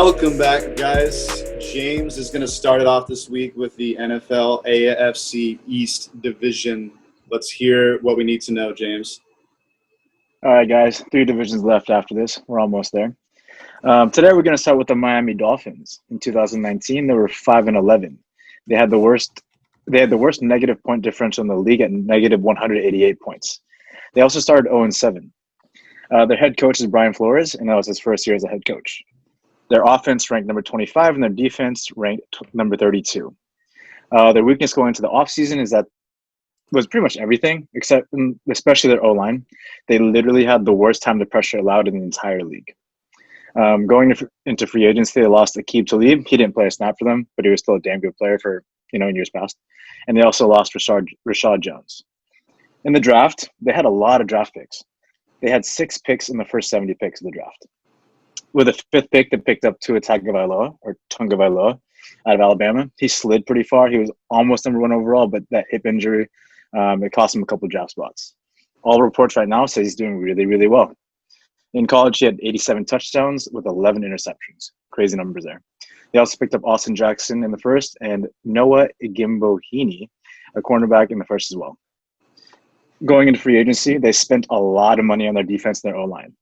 Welcome back, guys. James is going to start it off this week with the NFL AFC East Division. Let's hear what we need to know, James. All right, guys. 3 divisions left after this. We're almost there. Today, we're going to start with the Miami Dolphins. In 2019, they were 5-11. They had the worst negative point differential in the league at negative 188 points. They also started 0-7. Their head coach is Brian Flores, and that was his first year as a head coach. Their offense ranked number 25, and their defense ranked number 32. Their weakness going into the offseason was pretty much everything, especially their O-line. They literally had the worst time to pressure allowed in the entire league. Going into free agency, they lost Aqib Talib. He didn't play a snap for them, but he was still a damn good player for in years past. And they also lost Rashad Jones. In the draft, they had a lot of draft picks. They had 6 picks in the first 70 picks of the draft. With the 5th pick, they picked up Tua Tagovailoa out of Alabama. He slid pretty far. He was almost number 1 overall, but that hip injury, it cost him a couple of draft spots. All reports right now say he's doing really, really well. In college, he had 87 touchdowns with 11 interceptions. Crazy numbers there. They also picked up Austin Jackson in the first and Noah Igimbohini, a cornerback, in the first as well. Going into free agency, they spent a lot of money on their defense and their O-line.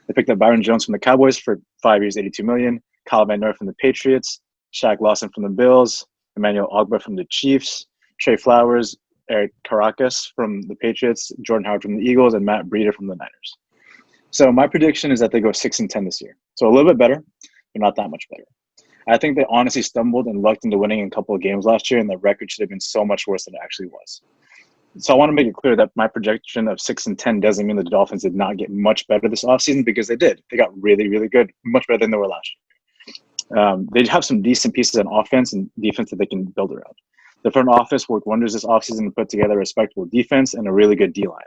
They picked up Byron Jones from the Cowboys for 5 years, $82 million, Kyle Van Noy from the Patriots, Shaq Lawson from the Bills, Emmanuel Ogbah from the Chiefs, Trey Flowers, Eric Caracas from the Patriots, Jordan Howard from the Eagles, and Matt Breida from the Niners. So my prediction is that they go 6-10 this year. So a little bit better, but not that much better. I think they honestly stumbled and lucked into winning a couple of games last year, and the record should have been so much worse than it actually was. So I want to make it clear that my projection of 6-10 doesn't mean the Dolphins did not get much better this offseason, because they did. They got really, really good, much better than they were last year. They have some decent pieces on offense and defense that they can build around. The front office worked wonders this offseason to put together a respectable defense and a really good D-line.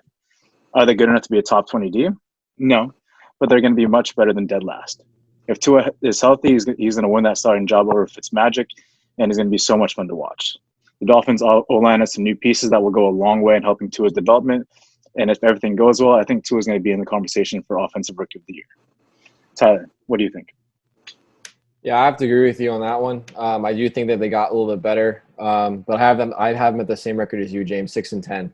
Are they good enough to be a top 20 D? No, but they're going to be much better than dead last. If Tua is healthy, he's going to win that starting job over Fitzmagic, and he's going to be so much fun to watch. The Dolphins O-line has some new pieces that will go a long way in helping Tua's development, and if everything goes well, I think Tua's going to be in the conversation for Offensive Rookie of the Year. Tyler, what do you think? Yeah, I have to agree with you on that one. I do think that they got a little bit better, but I have them at the same record as you, James, 6-10.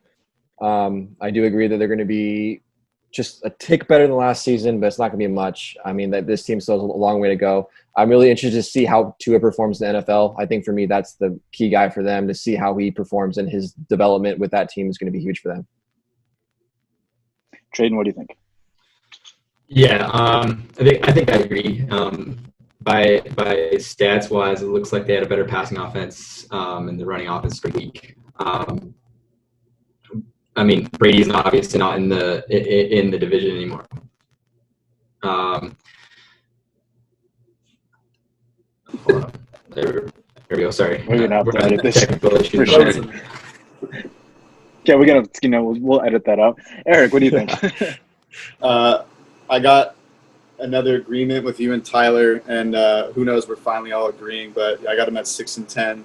I do agree that they're going to be just a tick better than last season, but it's not going to be much. I mean, this team still has a long way to go. I'm really interested to see how Tua performs in the NFL. I think for me, that's the key guy for them, to see how he performs, and his development with that team is going to be huge for them. Traden, what do you think? Yeah, I think I agree. By stats wise, it looks like they had a better passing offense, and the running offense is pretty weak. I mean, Brady's obviously not in the division anymore. Hold on. There we go. Sorry. We're gonna have to edit this. Technical issues. Sure. Yeah, we're gonna we'll edit that out. Eric, what do you think? I got another agreement with you and Tyler, and who knows, we're finally all agreeing, but I got him at 6-10.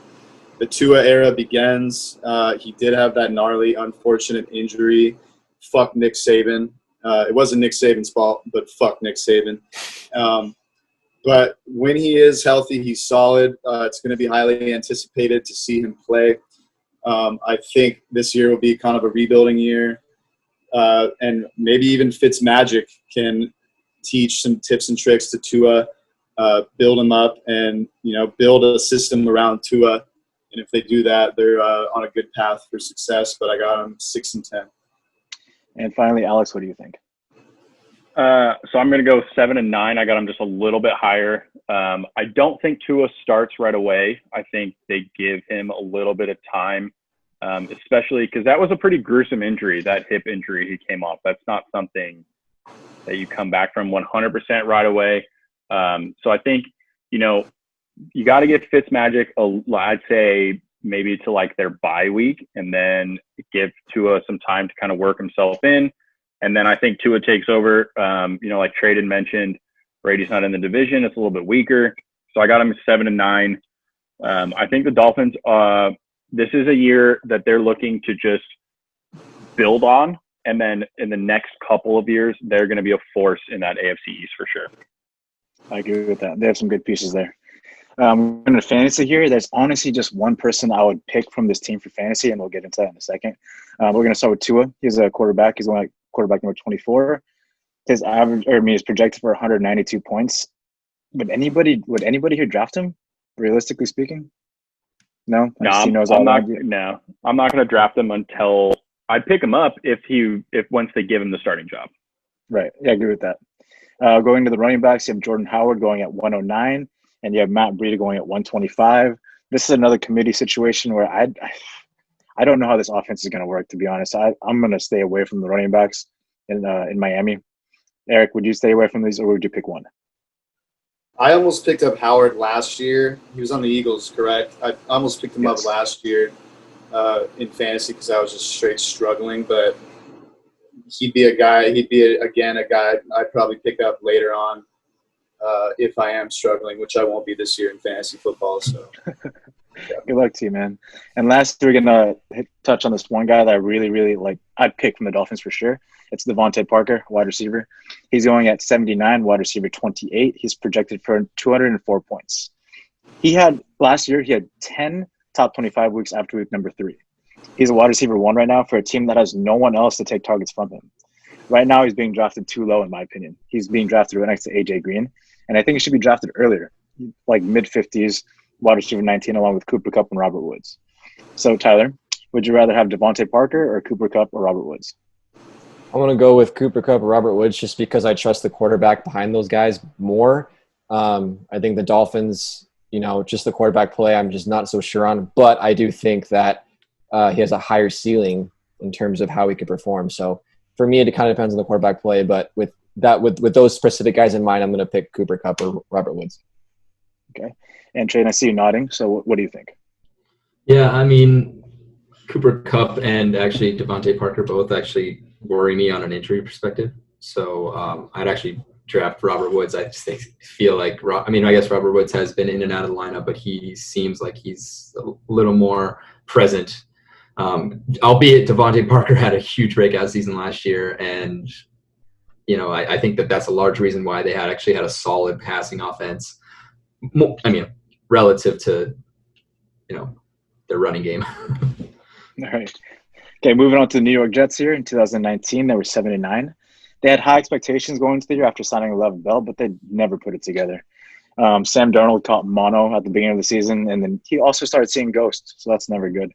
The Tua era begins. He did have that gnarly, unfortunate injury. Fuck Nick Saban. It wasn't Nick Saban's fault, but fuck Nick Saban. But when he is healthy, he's solid. It's going to be highly anticipated to see him play. I think this year will be kind of a rebuilding year. And maybe even Fitzmagic can teach some tips and tricks to Tua, build him up, and build a system around Tua. And if they do that, they're on a good path for success. But I got them 6-10. And finally, Alex, what do you think? So I'm going to go 7-9. I got them just a little bit higher. I don't think Tua starts right away. I think they give him a little bit of time, especially because that was a pretty gruesome injury, that hip injury he came off. That's not something that you come back from 100% right away. So I think, you got to give Fitzmagic, I'd say maybe to like their bye week, and then give Tua some time to kind of work himself in. And then I think Tua takes over. Like Traden mentioned, Brady's not in the division. It's a little bit weaker. So I got him 7-9. I think the Dolphins, this is a year that they're looking to just build on. And then in the next couple of years, they're going to be a force in that AFC East for sure. I agree with that. They have some good pieces there. In the fantasy here, there's honestly just one person I would pick from this team for fantasy, and we'll get into that in a second. We're going to start with Tua. He's a quarterback. He's going like quarterback number 24. His is projected for 192 points. Would anybody here draft him? Realistically speaking, no. No, I'm I'm not going to draft him until I'd pick him up if once they give him the starting job. Right. Yeah, I agree with that. Going to the running backs, you have Jordan Howard going at 109, and you have Matt Breida going at 125. This is another committee situation where I don't know how this offense is going to work, to be honest. I'm going to stay away from the running backs in Miami. Eric, would you stay away from these, or would you pick one? I almost picked up Howard last year. He was on the Eagles, correct? I almost picked him up last year in fantasy because I was just straight struggling. But he'd be a guy I'd probably pick up later on if I am struggling, which I won't be this year in fantasy football. So, yeah. Good luck to you, man. And last, we're gonna touch on this one guy that I really, really like. I'd pick from the Dolphins for sure. It's Devontae Parker, wide receiver. He's going at 79, wide receiver 28. He's projected for 204 points. Last year, he had 10 top 25 weeks after week number 3. He's a wide receiver 1 right now for a team that has no one else to take targets from him. Right now, he's being drafted too low, in my opinion. He's being drafted right next to A.J. Green, and I think he should be drafted earlier, like mid-50s, wide receiver 19, along with Cooper Kupp and Robert Woods. So, Tyler, would you rather have Devontae Parker or Cooper Kupp or Robert Woods? I'm going to go with Cooper Kupp or Robert Woods just because I trust the quarterback behind those guys more. I think the Dolphins, just the quarterback play, I'm just not so sure on. But I do think that he has a higher ceiling in terms of how he could perform. So for me, it kind of depends on the quarterback play. But with those specific guys in mind, I'm going to pick Cooper Kupp or Robert Woods. Okay. And Trey, I see you nodding. So what do you think? Yeah, I mean, Cooper Kupp and actually Devontae Parker both actually worry me on an injury perspective. So I'd actually draft Robert Woods. I just feel like I guess Robert Woods has been in and out of the lineup, but he seems like he's a little more present. Albeit Devontae Parker had a huge breakout season last year, and I think that's a large reason why they had a solid passing offense. I mean, relative to their running game. All right. Okay, moving on to the New York Jets here. In 2019, they were 7-9. They had high expectations going into the year after signing Le'Veon Bell, but they never put it together. Sam Darnold caught mono at the beginning of the season, and then he also started seeing ghosts, so that's never good.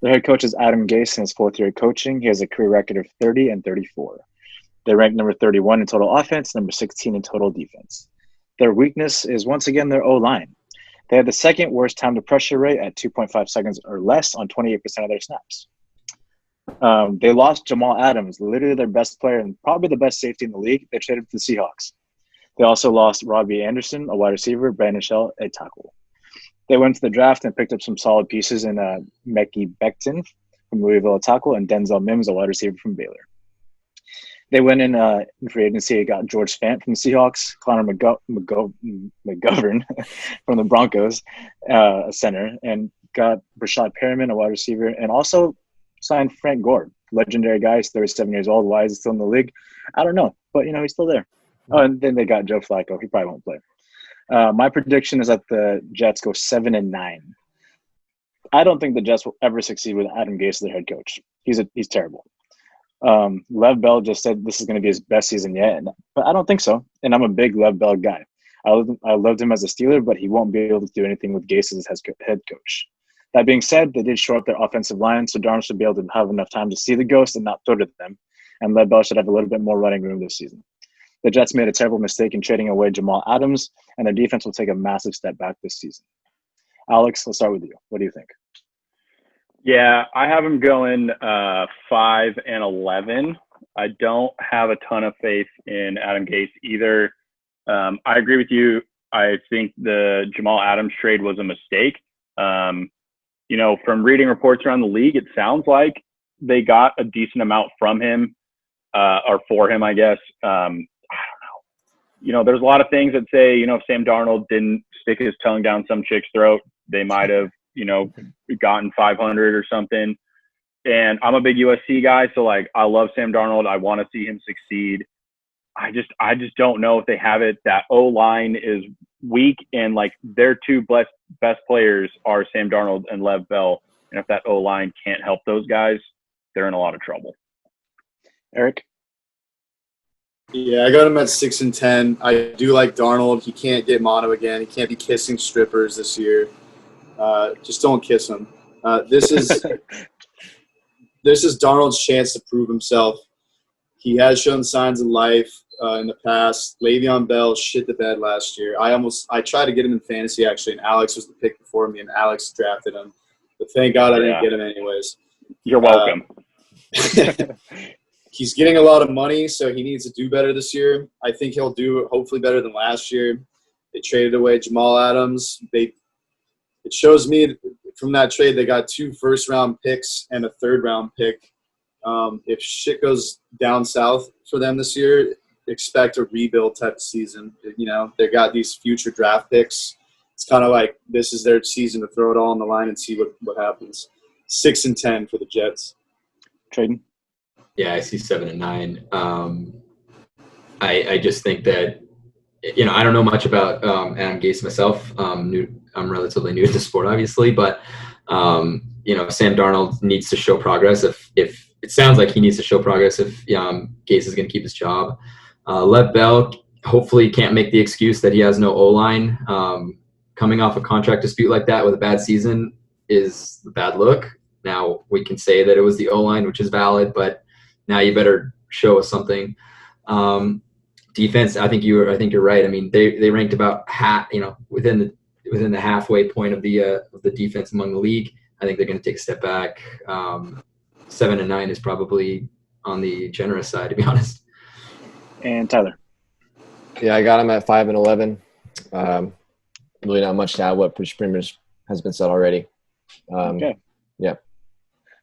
The head coach is Adam Gase in his 4th year of coaching. He has a career record of 30 and 34. They're ranked number 31 in total offense, number 16 in total defense. Their weakness is, once again, their O-line. They had the 2nd worst time to pressure rate at 2.5 seconds or less on 28% of their snaps. They lost Jamal Adams, literally their best player and probably the best safety in the league. They traded to the Seahawks. They also lost Robbie Anderson, a wide receiver, Brandon Shell, a tackle. They went to the draft and picked up some solid pieces in Mekhi Becton from Louisville, a tackle, and Denzel Mims, a wide receiver from Baylor. They went in free agency. Got George Fant from the Seahawks, Connor McGovern from the Broncos, a center, and got Rashad Perriman, a wide receiver, and also signed Frank Gore, legendary guy. He's 37 years old. Why is he still in the league? I don't know, but he's still there. Oh, and then they got Joe Flacco. He probably won't play. My prediction is that the Jets go 7-9. I don't think the Jets will ever succeed with Adam Gase as their head coach. He's terrible. Lev Bell just said this is going to be his best season yet, but I don't think so. And I'm a big Lev Bell guy. I loved him as a Steeler, but he won't be able to do anything with Gase as head coach. That being said, they did shore up their offensive line, so Darnold should be able to have enough time to see the ghost and not throw to them. And Lev Bell should have a little bit more running room this season. The Jets made a terrible mistake in trading away Jamal Adams, and their defense will take a massive step back this season. Alex, let's start with you. What do you think? Yeah, I have them going 5-11. I don't have a ton of faith in Adam Gase either. I agree with you. I think the Jamal Adams trade was a mistake. From reading reports around the league, it sounds like they got a decent amount from him, or for him, I guess. I don't know. There's a lot of things that say, if Sam Darnold didn't stick his tongue down some chick's throat, they might have, gotten 500 or something. And I'm a big USC guy, so I love Sam Darnold. I want to see him succeed. I just don't know if they have it. That O-line is weak, and like their two best players are Sam Darnold and Lev Bell. And if that O-line can't help those guys, they're in a lot of trouble. Eric? Yeah, I got him at 6-10. I do like Darnold. He can't get mono again. He can't be kissing strippers this year. Just don't kiss him. This is Darnold's chance to prove himself. He has shown signs of life in the past. Le'Veon Bell shit the bed last year. I tried to get him in fantasy actually, and Alex was the pick before me, and Alex drafted him. But thank God I didn't get him anyways. You're welcome. He's getting a lot of money, so he needs to do better this year. I think he'll do hopefully better than last year. They traded away Jamal Adams. It shows me from that trade they got 2 first-round picks and a third-round pick. If shit goes down south for them this year, expect a rebuild type of season. You know, they got these future draft picks. It's kind of like this is their season to throw it all on the line and see what happens. 6-10 for the Jets. Traden? Yeah, I see 7 and 9. I just think that, you know, I don't know much about Adam Gase myself. I'm relatively new to the sport, obviously, but you know, Sam Darnold needs to show progress. If it sounds like he needs to show progress if Gase is going to keep his job. Lev Bell hopefully can't make the excuse that he has no O-line. Coming off a contract dispute like that with a bad season is a bad look. Now we can say that it was the O-line, which is valid, but now you better show us something. Defense, I think you're right. I mean, they ranked about within the halfway point of the defense among the league. I think they're going to take a step back. 7 and 9 is probably on the generous side, to be honest. And Tyler? Yeah, I got him at 5 and 11. Really not much to add. What pretty much has been said already. Okay. Yeah.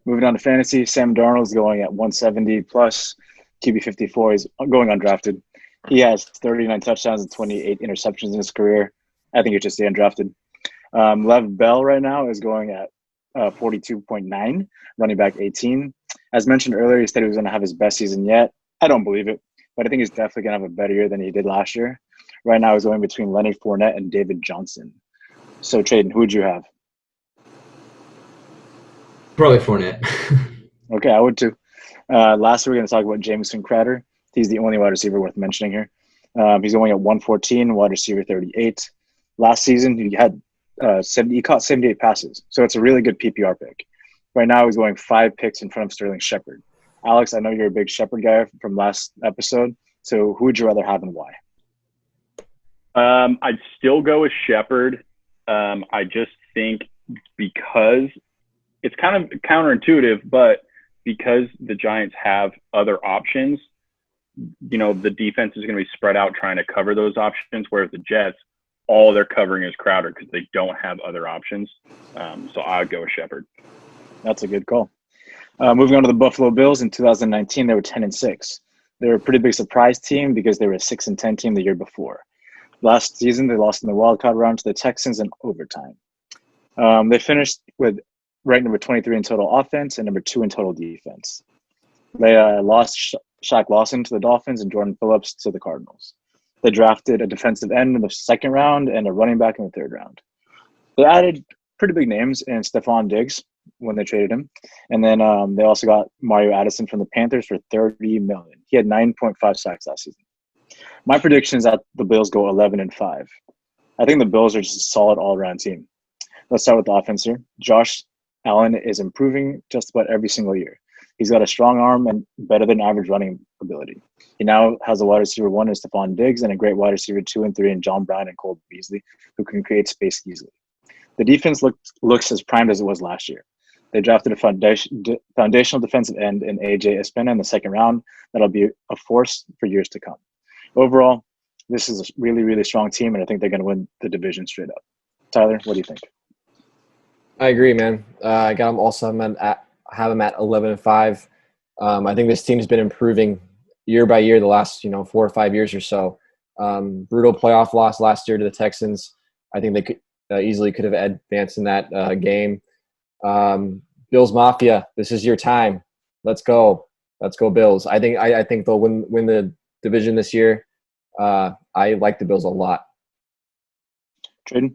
Moving on to fantasy, Sam Darnold's going at 170 plus QB 54. He's going undrafted. He has 39 touchdowns and 28 interceptions in his career. I think it's just the undrafted. Lev Bell right now is going at 42.9, running back 18. As mentioned earlier, he said he was going to have his best season yet. I don't believe it, but I think he's definitely going to have a better year than he did last year. Right now, he's going between Leonard Fournette and David Johnson. So, Traden, who would you have? Probably Fournette. Okay, I would too. Lastly, we're going to talk about Jamison Crowder. He's the only wide receiver worth mentioning here. He's going at 114, wide receiver 38. Last season, he had he caught 78 passes, so it's a really good PPR pick. Right now, he's going 5 picks in front of Sterling Shepard. Alex, I know you're a big Shepard guy from last episode, so who would you rather have and why? I'd still go with Shepard. I just think because it's kind of counterintuitive, but because the Giants have other options, you know, the defense is going to be spread out trying to cover those options, whereas the Jets, all they're covering is Crowder because they don't have other options. So I would go with Shepard. That's a good call. Moving on to the Buffalo Bills in 2019, they were 10-6. They were a pretty big surprise team because they were a 6-10 team the year before. Last season, they lost in the wild card round to the Texans in overtime. They finished with ranked number 23 in total offense and number 2 in total defense. They lost Shaq Lawson to the Dolphins and Jordan Phillips to the Cardinals. They drafted a defensive end in the second round and a running back in the third round. They added pretty big names in Stephon Diggs when they traded him. And then they also got Mario Addison from the Panthers for $30 million. He had 9.5 sacks last season. My prediction is that the Bills go 11-5. I think the Bills are just a solid all-around team. Let's start with the offense here. Josh Allen is improving just about every single year. He's got a strong arm and better than average running ability. He now has a wide receiver 1 in Stephon Diggs and a great wide receiver 2 and 3 in John Brown and Cole Beasley, who can create space easily. The defense looks as primed as it was last year. They drafted a foundational defensive end in A.J. Espina in the second round that'll be a force for years to come. Overall, this is a really, really strong team, and I think they're going to win the division straight up. Tyler, what do you think? I agree, man. I got him also have him at 11-5. I think this team's been improving year by year the last 4 or 5 years or so. Brutal playoff loss last year to the Texans. I think they could easily could have advanced in that game. Bills Mafia, this is your time. Let's go, Bills. I think they'll win the division this year. I like the Bills a lot. Traden?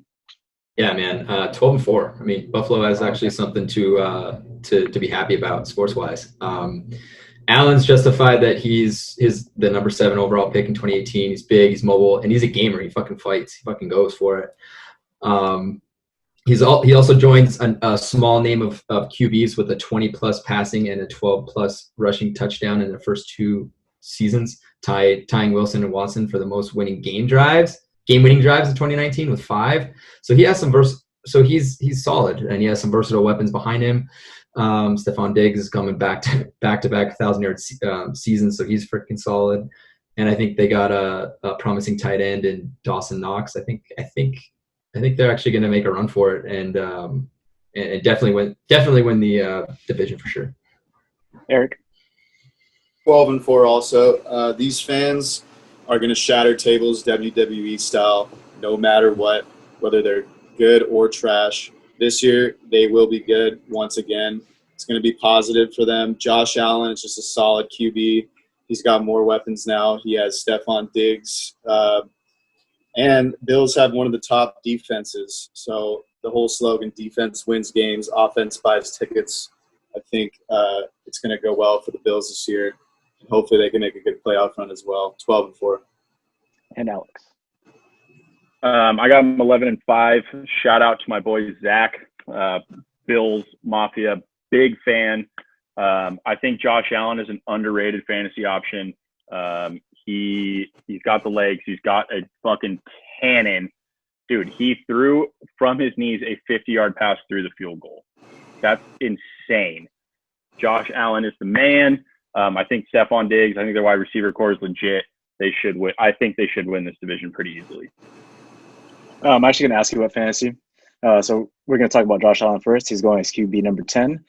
Yeah, man. 12-4. I mean, Buffalo has actually something to be happy about sports wise. Allen's justified that he's the number 7 overall pick in 2018. He's big, he's mobile, and he's a gamer. He fucking fights. He fucking goes for it. He also joins a small name of QBs with a 20-plus passing and a 12-plus rushing touchdown in the first 2 seasons, tying Wilson and Watson for the most game-winning drives in 2019 with 5. So he has some so he's solid, and he has some versatile weapons behind him. Stephon Diggs is coming back to back 1,000-yard seasons, so he's freaking solid. And I think they got a promising tight end in Dawson Knox. I think they're actually going to make a run for it, and definitely win the division for sure. Eric? 12-4 also. These fans are going to shatter tables WWE style no matter what, whether they're good or trash. This year, they will be good once again. It's going to be positive for them. Josh Allen is just a solid QB. He's got more weapons now. He has Stephon Diggs. And Bills have one of the top defenses. So the whole slogan, defense wins games, offense buys tickets. I think it's going to go well for the Bills this year. And hopefully they can make a good playoff run as well. 12-4. And Alex? I got him 11-5. Shout out to my boy Zach, Bills Mafia, big fan. I think Josh Allen is an underrated fantasy option. He's got the legs. He's got a fucking cannon. Dude, he threw from his knees a 50-yard pass through the field goal. That's insane. Josh Allen is the man. I think Stephon Diggs, I think their wide receiver core is legit. They should win. I think they should win this division pretty easily. I'm actually going to ask you about fantasy. So we're going to talk about Josh Allen first. He's going as QB number 10.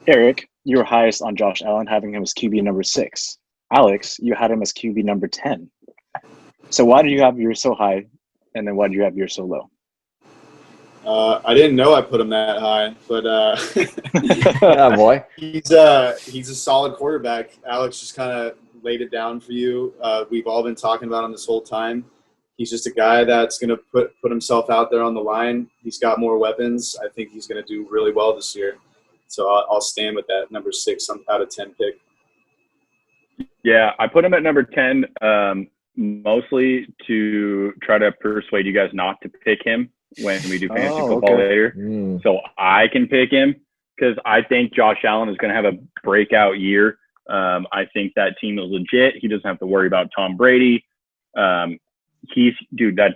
Eric, you were highest on Josh Allen, having him as QB number 6. Alex, you had him as QB number 10. So why did you have yours so high, and then why did you have yours so low? I didn't know I put him that high, but Yeah, boy. he's a solid quarterback. Alex just kind of laid it down for you. We've all been talking about him this whole time. He's just a guy that's going to put himself out there on the line. He's got more weapons. I think he's going to do really well this year. So I'll stand with that number 6 out of 10 pick. Yeah, I put him at number 10 mostly to try to persuade you guys not to pick him when we do fantasy football later. So I can pick him because I think Josh Allen is going to have a breakout year. I think that team is legit. He doesn't have to worry about Tom Brady. That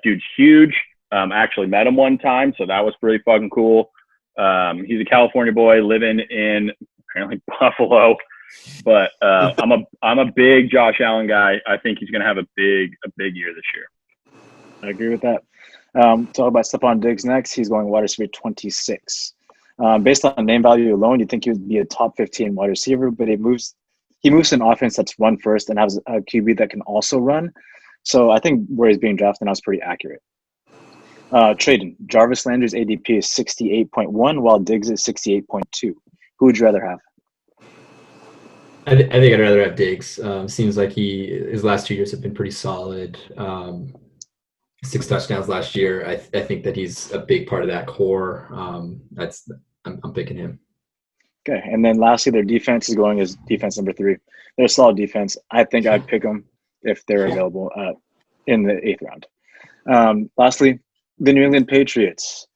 dude's huge. I actually met him one time, so that was pretty fucking cool. He's a California boy living in apparently Buffalo, but I'm a big Josh Allen guy. I think he's going to have a big year this year. I agree with that. Talk about Stephon Diggs next. He's going wide receiver 26. Based on name value alone, you'd think he would be a top 15 wide receiver, but he moves an offense that's run first and has a QB that can also run. So I think where he's being drafted now is pretty accurate. Traden, Jarvis Landry's ADP is 68.1, while Diggs is 68.2. Who would you rather have? I think I'd rather have Diggs. Seems like his last 2 years have been pretty solid. 6 touchdowns last year. I think that he's a big part of that core. I'm picking him. Okay, and then lastly, their defense is going as defense number 3. They're a solid defense. I think I'd pick them if they're available in the 8th round. Lastly, the New England Patriots.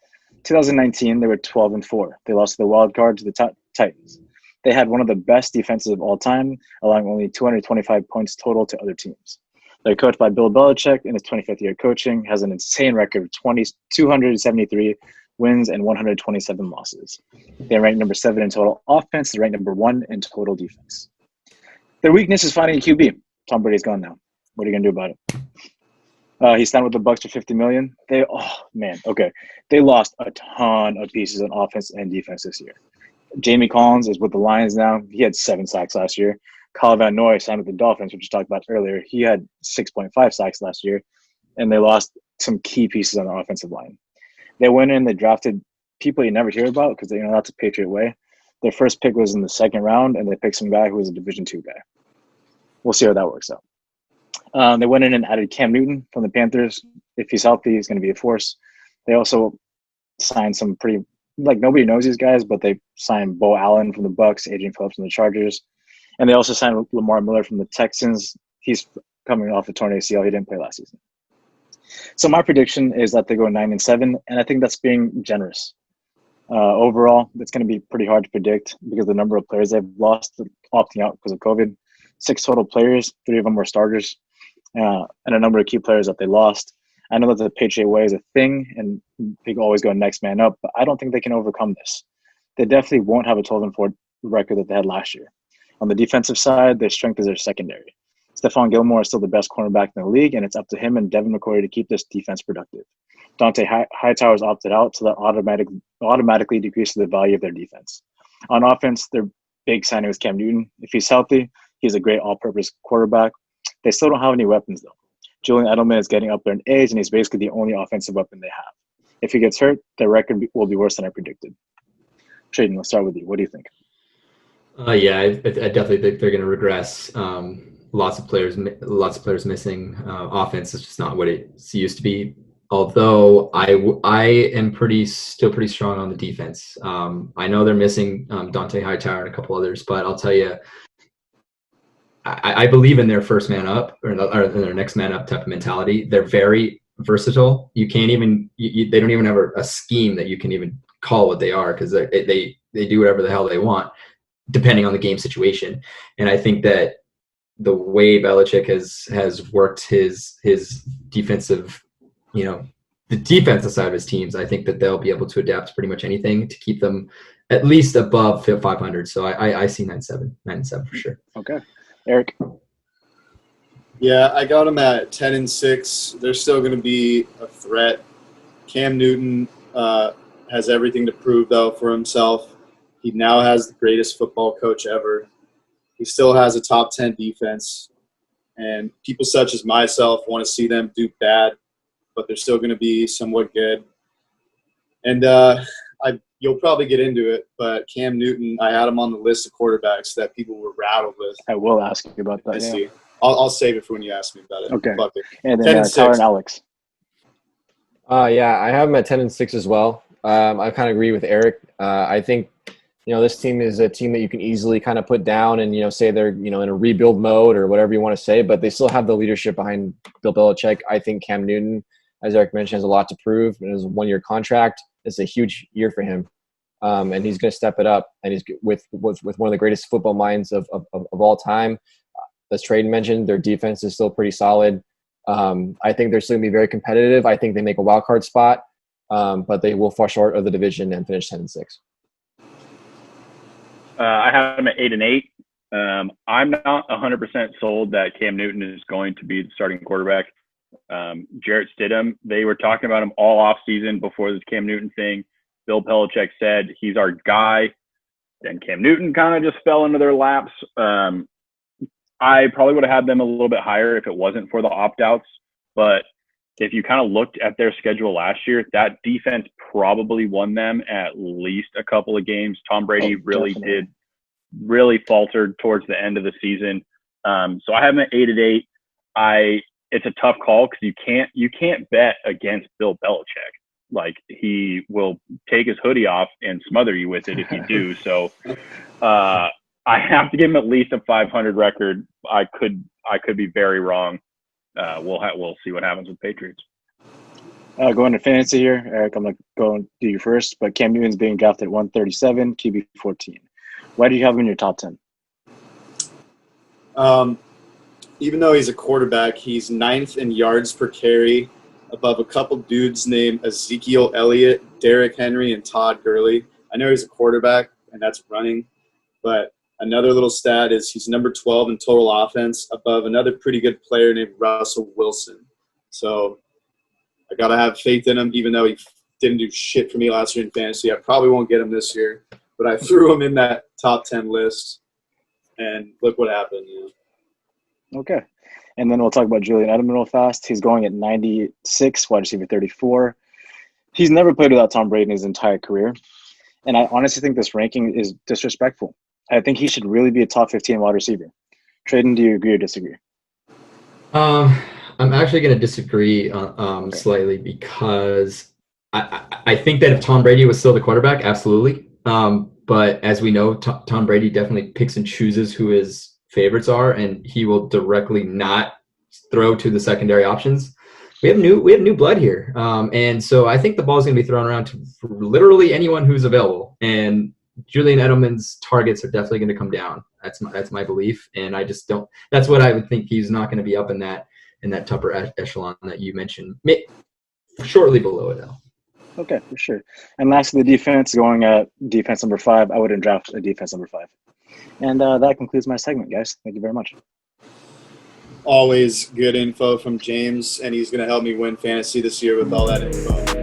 2019, they were 12-4. They lost the wild card to the Titans. They had one of the best defenses of all time, allowing only 225 points total to other teams. They're coached by Bill Belichick in his 25th year coaching, has an insane record of 273 wins and 127 losses. They rank number 7 in total offense. They rank number 1 in total defense. Their weakness is finding a QB. Tom Brady's gone now. What are you going to do about it? He signed with the Bucs for $50 million. They lost a ton of pieces on offense and defense this year. Jamie Collins is with the Lions now. He had 7 sacks last year. Kyle Van Noy signed with the Dolphins, which we talked about earlier. He had 6.5 sacks last year, and they lost some key pieces on the offensive line. They went in, they drafted people you never hear about because that's a Patriot way. Their first pick was in the 2nd round, and they picked some guy who was a Division II guy. We'll see how that works out. They went in and added Cam Newton from the Panthers. If he's healthy, he's going to be a force. They also signed some pretty, like, nobody knows these guys, but they signed Bo Allen from the Bucks, Adrian Phillips from the Chargers. And they also signed Lamar Miller from the Texans. He's coming off a torn ACL. He didn't play last season. So my prediction is that they go 9-7, and I think that's being generous. Overall, it's going to be pretty hard to predict because the number of players they've lost opting out because of COVID. 6 total players, 3 of them were starters, and a number of key players that they lost. I know that the Patriot way is a thing, and they always go next man up, but I don't think they can overcome this. They definitely won't have a 12-4 record that they had last year. On the defensive side, their strength is their secondary. Stephon Gilmore is still the best cornerback in the league, and it's up to him and Devin McCourty to keep this defense productive. Dante Hightower's opted out, so that automatically decreases the value of their defense. On offense, their big signing was Cam Newton. If he's healthy, he's a great all-purpose quarterback. They still don't have any weapons, though. Julian Edelman is getting up there in age, and he's basically the only offensive weapon they have. If he gets hurt, their record will be worse than I predicted. Traden, let's start with you. What do you think? Yeah, I definitely think they're going to regress. Lots of players missing. Offense is just not what it used to be. Although I am still pretty strong on the defense. I know they're missing Dante Hightower and a couple others, but I'll tell you, I believe in their first man up or their next man up type of mentality. They're very versatile. You can't even they don't even have a scheme that you can even call what they are, because they do whatever the hell they want depending on the game situation. And I think that the way Belichick has worked his defensive, the defensive side of his teams, I think that they'll be able to adapt to pretty much anything to keep them at least above 500. So I see 9-7 for sure. Okay. Eric? Yeah, I got them at 10-6. They're still going to be a threat. Cam Newton has everything to prove, though, for himself. He now has the greatest football coach ever. He still has a top 10 defense. And people such as myself want to see them do bad, but they're still going to be somewhat good. And you'll probably get into it, but Cam Newton, I had him on the list of quarterbacks that people were rattled with. I will ask you about that. Yeah. I'll save it for when you ask me about it. Okay. Fuck it. And then Tyler and Alex. Yeah, I have them at 10-6 as well. I kind of agree with Eric. I think, this team is a team that you can easily kind of put down and, say they're, in a rebuild mode or whatever you want to say, but they still have the leadership behind Bill Belichick. I think Cam Newton, as Eric mentioned, has a lot to prove. And his 1-year contract, it's a huge year for him. And he's going to step it up. And he's with one of the greatest football minds of all time. As Traden mentioned, their defense is still pretty solid. I think they're still going to be very competitive. I think they make a wild card spot, but they will fall short of the division and finish 10-6. I have them at 8-8. I'm not 100% sold that Cam Newton is going to be the starting quarterback. Jarrett Stidham, they were talking about him all off season before this Cam Newton thing. Bill Belichick said he's our guy. Then Cam Newton kind of just fell into their laps. I probably would have had them a little bit higher if it wasn't for the opt-outs. But if you kind of looked at their schedule last year, that defense probably won them at least a couple of games. Tom Brady really faltered towards the end of the season. So I have them at 8-8. It's a tough call because you can't bet against Bill Belichick. Like, he will take his hoodie off and smother you with it if you do. So I have to give him at least a 500 record. I could be very wrong. We'll see what happens with Patriots. Going to fantasy here, Eric, I'm going to go and do you first. But Cam Newton's being drafted at 137, QB 14. Why do you have him in your top 10? Even though he's a quarterback, he's 9th in yards per carry, above a couple dudes named Ezekiel Elliott, Derrick Henry, and Todd Gurley. I know he's a quarterback, and that's running, but another little stat is he's number 12 in total offense, above another pretty good player named Russell Wilson. So I got to have faith in him, even though he didn't do shit for me last year in fantasy. I probably won't get him this year, but I threw him in that top 10 list, and look what happened. Okay. And then we'll talk about Julian Edelman real fast. He's going at 96, wide receiver 34. He's never played without Tom Brady in his entire career. And I honestly think this ranking is disrespectful. I think he should really be a top 15 wide receiver. Traden, do you agree or disagree? I'm actually going to disagree slightly because I think that if Tom Brady was still the quarterback, absolutely. But as we know, Tom Brady definitely picks and chooses who his favorites are, and he will directly not throw to the secondary options. We have new blood here, and so I think the ball is going to be thrown around to literally anyone who's available. And Julian Edelman's targets are definitely going to come down. That's my belief, and I just don't. That's what I would think. He's not going to be up in that upper echelon that you mentioned, shortly below it though. Okay, for sure. And lastly, the defense, going at defense number 5, I wouldn't draft a defense number 5. And that concludes my segment, guys. Thank you very much. Always good info from James, and he's going to help me win fantasy this year with all that info.